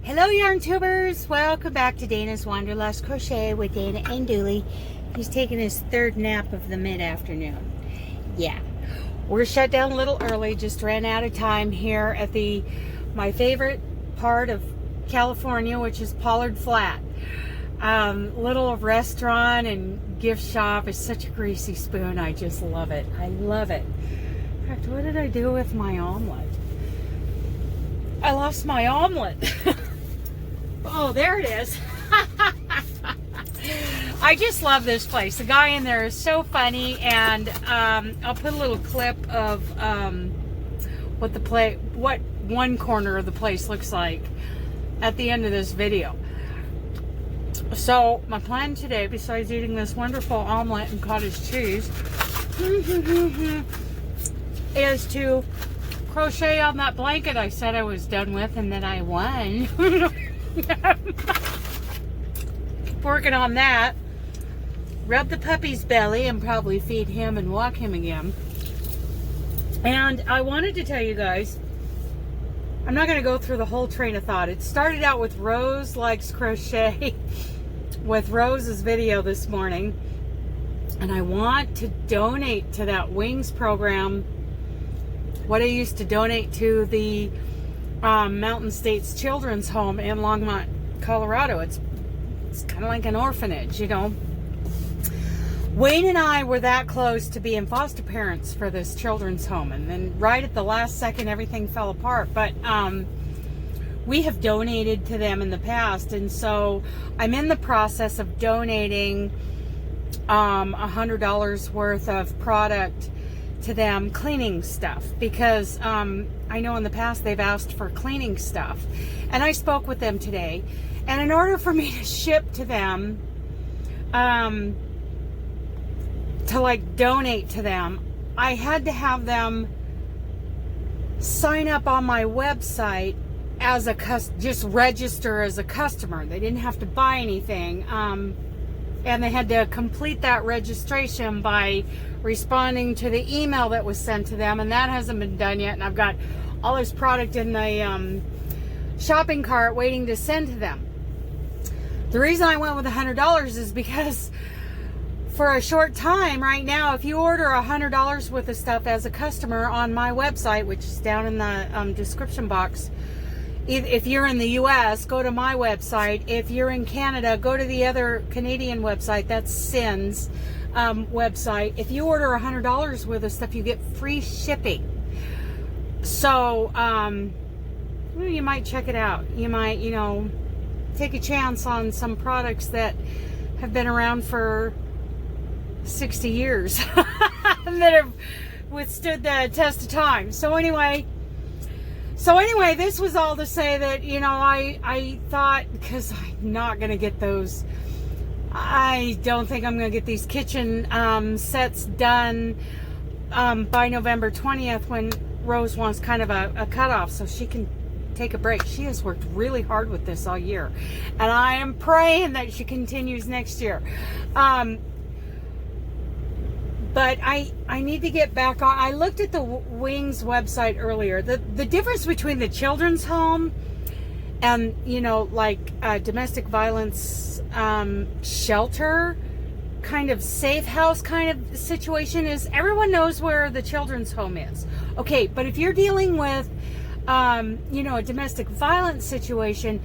Hello yarn tubers, welcome back to Dana's Wanderlust Crochet with Dana and Dooley. He's taking his third nap of the mid-afternoon. Yeah, we're shut down a little early, just ran out of time here at my favorite part of California, which is Pollard Flat. Little restaurant and gift shop. Is such a greasy spoon. I just love it. I love it. In fact, what did I do with my omelet? I lost my omelet. Oh, there it is. I just love this place. The guy in there is so funny, and I'll put a little clip of what one corner of the place looks like at the end of this video. So my plan today, besides eating this wonderful omelet and cottage cheese, is to crochet on that blanket I said I was done with and that I won. Working on that. Rub the puppy's belly and probably feed him and walk him again. And I wanted to tell you guys, I'm not going to go through the whole train of thought. It started out with Rose Likes Crochet with Rose's video this morning. And I want to donate to that Wings program what I used to donate to the Mountain States Children's Home in Longmont, Colorado. It's kind of like an orphanage, you know. Wayne and I were that close to being foster parents for this children's home, and then right at the last second everything fell apart. But we have donated to them in the past, and so I'm in the process of donating $100 worth of product to them, cleaning stuff, because I know in the past they've asked for cleaning stuff, and I spoke with them today, and in order for me to ship to them, to like donate to them, I had to have them sign up on my website as just register as a customer. They didn't have to buy anything, and they had to complete that registration by responding to the email that was sent to them, and that hasn't been done yet, and I've got all this product in the shopping cart waiting to send to them. The reason I went with $100 is because for a short time right now, if you order $100 worth of stuff as a customer on my website, which is down in the description box, if you're in the US, go to my website. If you're in Canada, go to the other Canadian website. That's Sin's website. If you order $100 worth of stuff, you get free shipping. So you might check it out. You might, take a chance on some products that have been around for 60 years that have withstood the test of time. So anyway, this was all to say that, I thought, because I'm not going to get those, I don't think I'm going to get these kitchen sets done by November 20th, when Rose wants kind of a cutoff so she can take a break. She has worked really hard with this all year, and I am praying that she continues next year. But I need to get back on. I looked at the Wings website earlier. The difference between the children's home and, domestic violence shelter, kind of safe house kind of situation, is everyone knows where the children's home is. Okay, but if you're dealing with, a domestic violence situation,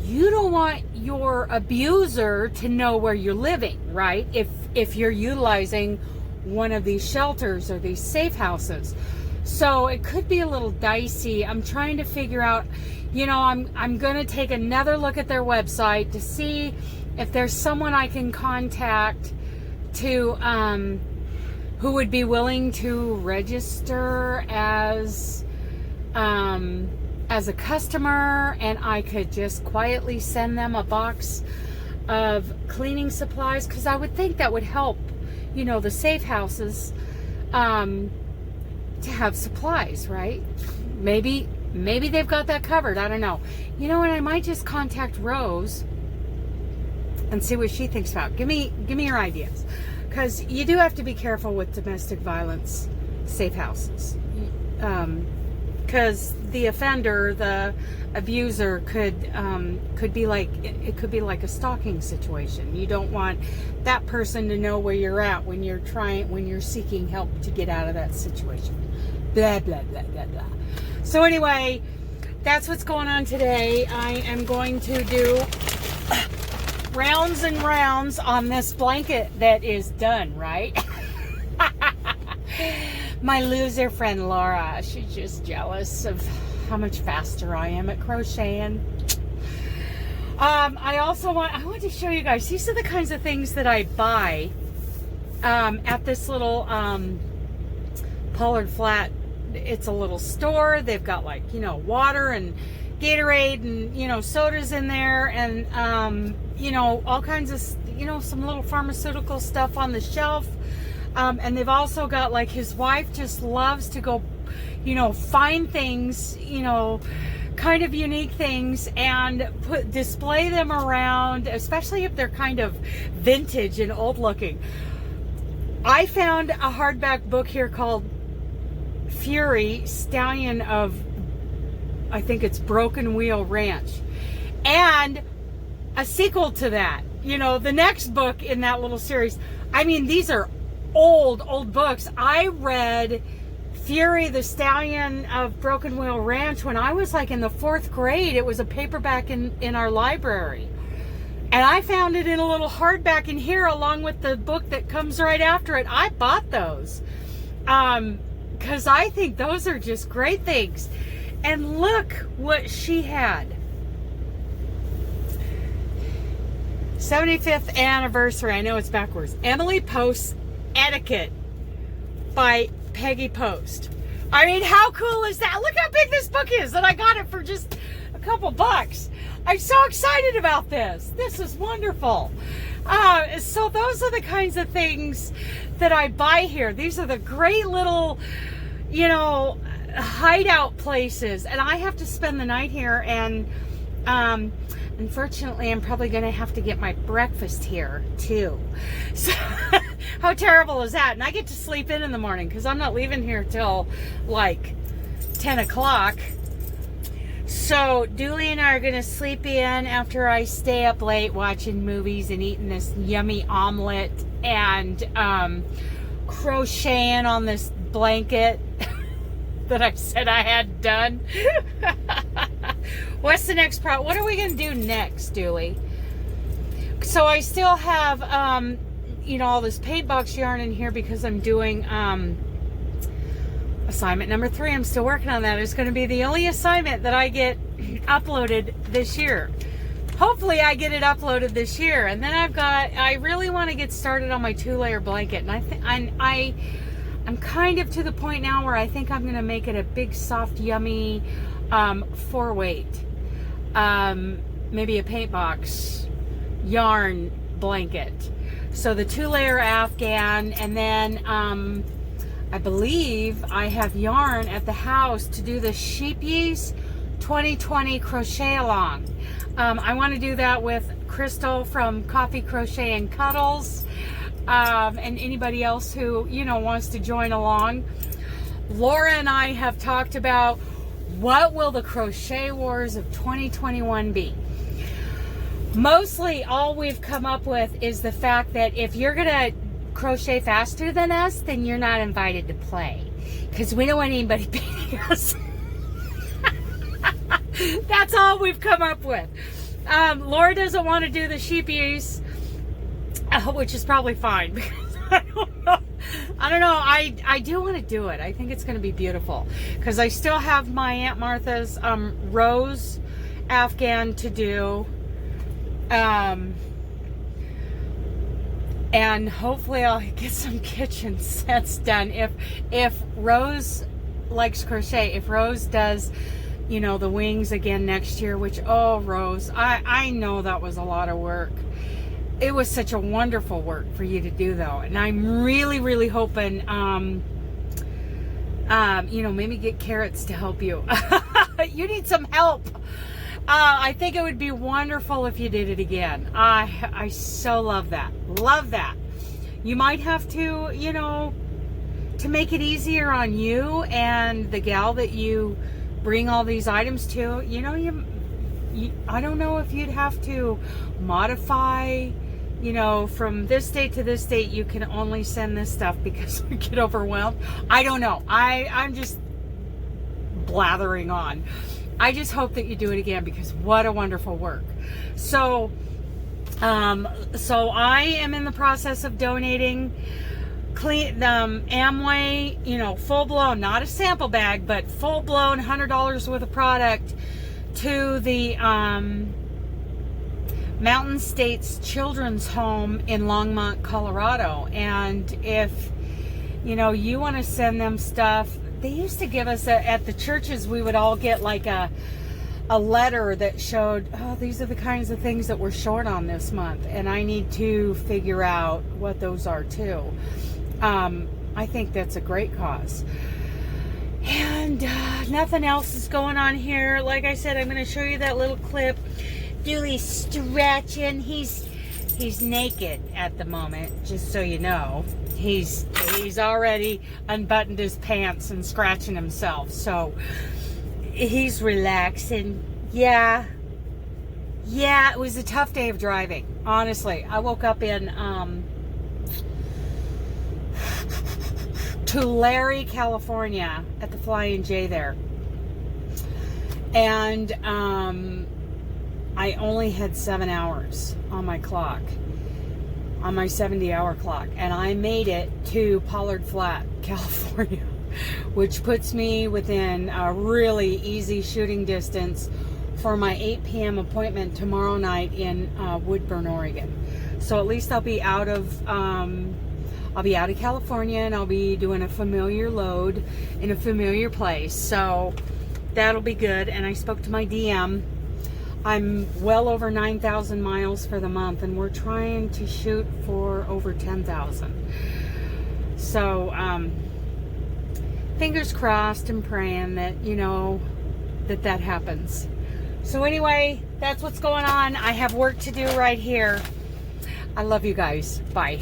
you don't want your abuser to know where you're living, right? If you're utilizing one of these shelters or these safe houses. So it could be a little dicey. I'm trying to figure out, I'm going to take another look at their website to see if there's someone I can contact to who would be willing to register as a customer, and I could just quietly send them a box of cleaning supplies, because I would think that would help the safe houses to have supplies, right? Maybe they've got that covered. I don't know. And I might just contact Rose and see what she thinks about. Give me your ideas, because you do have to be careful with domestic violence safe houses. because the offender, the abuser, could be like, it could be like a stalking situation. You don't want that person to know where you're at when you're seeking help to get out of that situation. Blah blah blah blah blah. So anyway, that's what's going on today. I am going to do rounds and rounds on this blanket that is done, right? My loser friend Laura, she's just jealous of how much faster I am at crocheting. I want to show you guys, these are the kinds of things that I buy at this little Pollard Flat. It's a little store. They've got, like, you know, water and Gatorade and, you know, sodas in there, and you know, all kinds of, you know, some little pharmaceutical stuff on the shelf. And they've also got, like, his wife just loves to go, you know, find things, you know, kind of unique things, and display them around, especially if they're kind of vintage and old looking. I found a hardback book here called Fury, Stallion of, I think it's Broken Wheel Ranch, and a sequel to that, you know, the next book in that little series. I mean, these are old books. I read Fury, the Stallion of Broken Wheel Ranch when I was like in the 4th grade. It was a paperback in our library, and I found it in a little hardback in here along with the book that comes right after it. I bought those because I think those are just great things. And look what she had. 75th anniversary. I know it's backwards. Emily Post's Etiquette by Peggy Post. I mean, how cool is that? Look how big this book is, and I got it for just a couple bucks. I'm so excited about this. This is wonderful. So those are the kinds of things that I buy here. These are the great little, you know, hideout places, and I have to spend the night here, and unfortunately I'm probably gonna have to get my breakfast here too. So how terrible is that? And I get to sleep in the morning because I'm not leaving here till like 10 o'clock. So Dooley and I are gonna sleep in after I stay up late watching movies and eating this yummy omelet and crocheting on this blanket that I said I had done. What's the next what are we going to do next, Dooley? So I still have, you know, all this paint box yarn in here because I'm doing assignment number 3. I'm still working on that. It's going to be the only assignment that I get uploaded this year. Hopefully I get it uploaded this year. And then I really want to get started on my 2-layer blanket. And I'm kind of to the point now where I think I'm going to make it a big, soft, yummy 4-weight. Maybe a paint box yarn blanket. So the 2-layer Afghan, and then I believe I have yarn at the house to do the Sheepy's 2020 crochet along. I want to do that with Crystal from Coffee Crochet and Cuddles. And anybody else who, you know, wants to join along. Laura and I have talked about what will the crochet wars of 2021 be. Mostly all we've come up with is the fact that if you're gonna crochet faster than us, then you're not invited to play, because we don't want anybody beating us. That's all we've come up with. Laura doesn't want to do the sheepies, which is probably fine, because I don't know. I do want to do it. I think it's going to be beautiful, because I still have my Aunt Martha's rose Afghan to do, and hopefully I'll get some kitchen sets done. If Rose likes crochet, if Rose does, you know, the wings again next year, which, oh, Rose, I know that was a lot of work. It was such a wonderful work for you to do, though, and I'm really, really hoping, you know, maybe get Carrots to help you. You need some help. I think it would be wonderful if you did it again. I so love that. Love that. You might have to, you know, to make it easier on you and the gal that you bring all these items to, you know, I don't know if you'd have to modify, you know, from this date to this date, you can only send this stuff because we get overwhelmed. I don't know. I'm just blathering on. I just hope that you do it again, because what a wonderful work. So I am in the process of donating Amway, you know, full blown, not a sample bag, but full blown $100 worth of product to the Mountain States Children's Home in Longmont, Colorado. And if, you know, you want to send them stuff, they used to give us at the churches, we would all get like a letter that showed, oh, these are the kinds of things that we're short on this month, and I need to figure out what those are too. I think that's a great cause. And nothing else is going on here. Like I said, I'm going to show you that little clip. Dewey's stretching. He's naked at the moment, just so you know. He's already unbuttoned his pants and scratching himself, so he's relaxing. Yeah, it was a tough day of driving, honestly. I woke up in Tulare, California, at the Flying J there, and I only had 7 hours on my clock, on my 70-hour clock, and I made it to Pollard Flat, California, which puts me within a really easy shooting distance for my 8 p.m. appointment tomorrow night in Woodburn, Oregon. So at least I'll be out of California, and I'll be doing a familiar load in a familiar place. So that'll be good. And I spoke to my DM. I'm well over 9,000 miles for the month, and we're trying to shoot for over 10,000. So fingers crossed and praying that, you know, that happens. So anyway, that's what's going on. I have work to do right here. I love you guys. Bye.